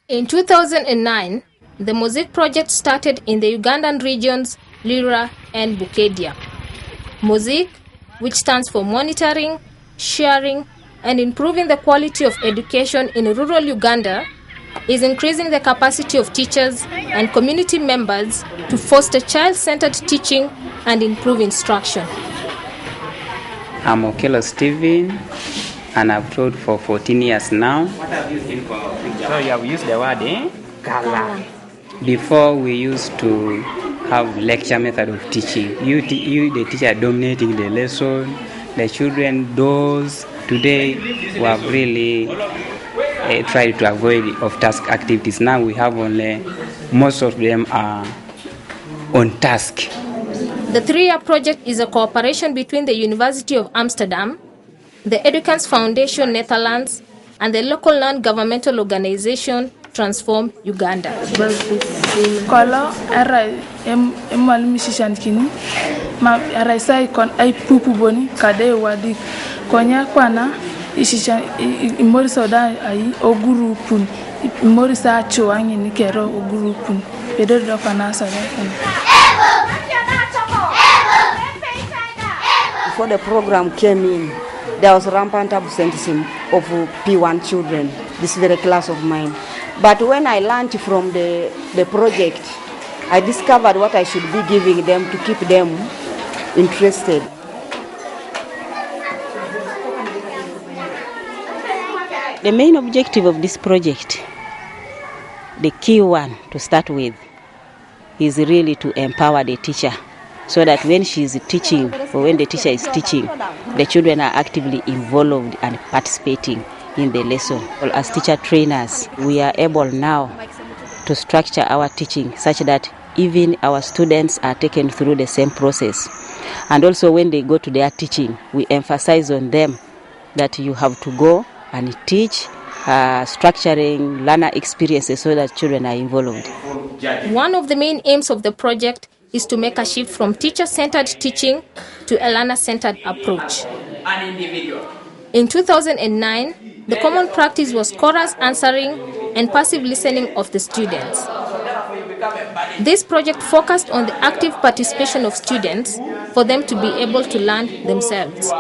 In 2009, the MOSIQUE project started in the Ugandan regions Lira and Bukedia. MOSIQUE, which stands for Monitoring, Sharing, and Improving the Quality of Education in Rural Uganda, is increasing the capacity of teachers and community members to foster child-centered teaching and improve instruction. I'm Okelo Steven, and I've taught for 14 years now. What have you seen for picture? So you have used the word, Color. Before we used to have lecture method of teaching. You the teacher dominating the lesson, the children doze. Today we have really tried to avoid off-task activities. Now we have only, most of them are on task. The 3-year project is a cooperation between the University of Amsterdam, the Educans Foundation Netherlands, and the local non-governmental organization Transform Uganda. Kolo arai emal misishan kini ma arai sai kon ai pupu boni kade wadi konya kwana isishan imori soda ai oguru pun imori sa choangi ni kero oguru pun pedo do kana sa. Before the program came in, there was rampant absenteeism of P1 children, this very class of mine. But when I learned from the project, I discovered what I should be giving them to keep them interested. The main objective of this project, the key one to start with, is really to empower the teacher so that when she is teaching or when the teacher is teaching, the children are actively involved and participating in the lesson. Well, as teacher trainers, we are able now to structure our teaching such that even our students are taken through the same process. And also when they go to their teaching, we emphasize on them that you have to go and teach, structuring learner experiences so that children are involved. One of the main aims of the project is to make a shift from teacher-centered teaching to a learner-centered approach. In 2009, the common practice was chorus answering and passive listening of the students. This project focused on the active participation of students for them to be able to learn themselves.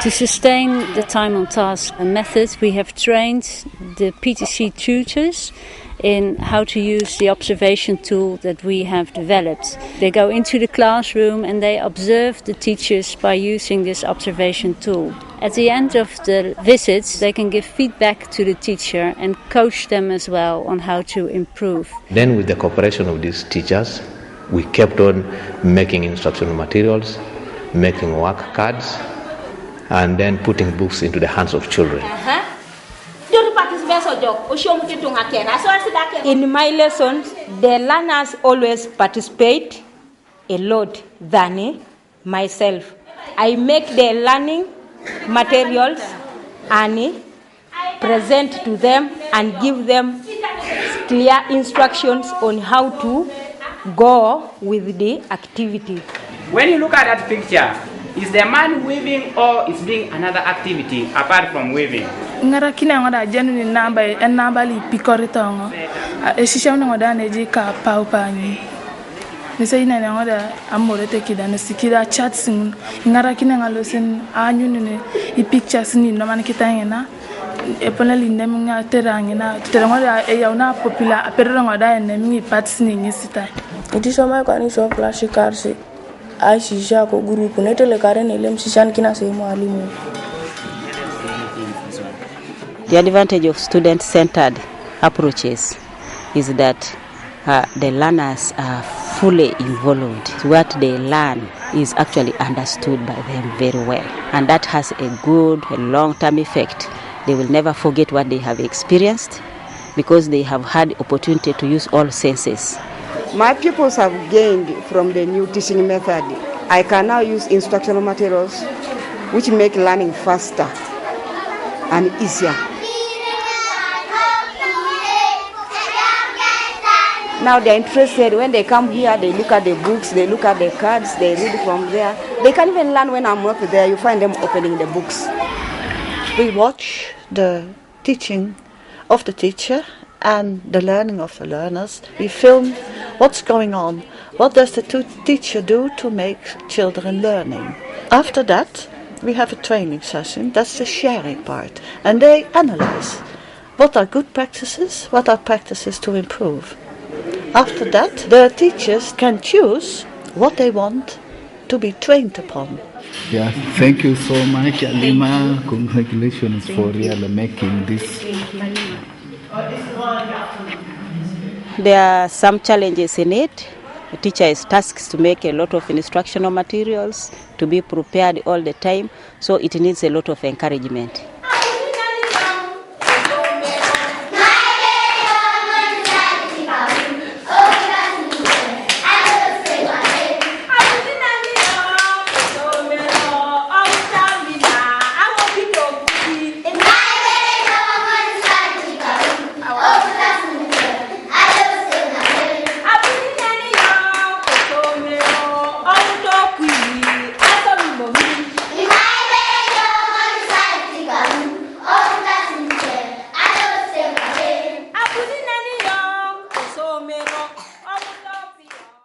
To sustain the time on task methods, we have trained the PTC tutors in how to use the observation tool that we have developed. They go into the classroom and they observe the teachers by using this observation tool. At the end of the visits, they can give feedback to the teacher and coach them as well on how to improve. Then with the cooperation of these teachers, we kept on making instructional materials, making work cards, and then putting books into the hands of children. In my lessons, the learners always participate a lot than myself. I make the learning materials and present to them and give them clear instructions on how to go with the activity. When you look at that picture, is the man weaving or is doing another activity apart from weaving? Ngara kina ngoda jenu ni namba li pikoritongo. Eshisha ngoda neji ka paupa ni. Nisa ina ngoda amorete kida nesikida chats ngara kina ngalosen anyu ni I pictures ni no man kita ngena. Epona li nemunga terangena terangoda yauna popular perro ngoda nemi parts ni ngisita. Idisoma kwa ni so flash cards. Aisha ko group netele karen elem sishan kina se mwalimu. The advantage of student-centered approaches is that the learners are fully involved. What they learn is actually understood by them very well. And that has a good long-term effect. They will never forget what they have experienced because they have had the opportunity to use all senses. My pupils have gained from the new teaching method. I can now use instructional materials which make learning faster and easier. Now they're interested. When they come here, they look at the books, they look at the cards, they read from there. They can even learn when I'm not there. You find them opening the books. We watch the teaching of the teacher and the learning of the learners. We film what's going on. What does the teacher do to make children learning? After that, we have a training session. That's the sharing part. And they analyze what are good practices, what are practices to improve. After that, the teachers can choose what they want to be trained upon. Yeah, thank you so much, Alima. Congratulations for really making this. There are some challenges in it. The teacher is tasked to make a lot of instructional materials, to be prepared all the time, so it needs a lot of encouragement.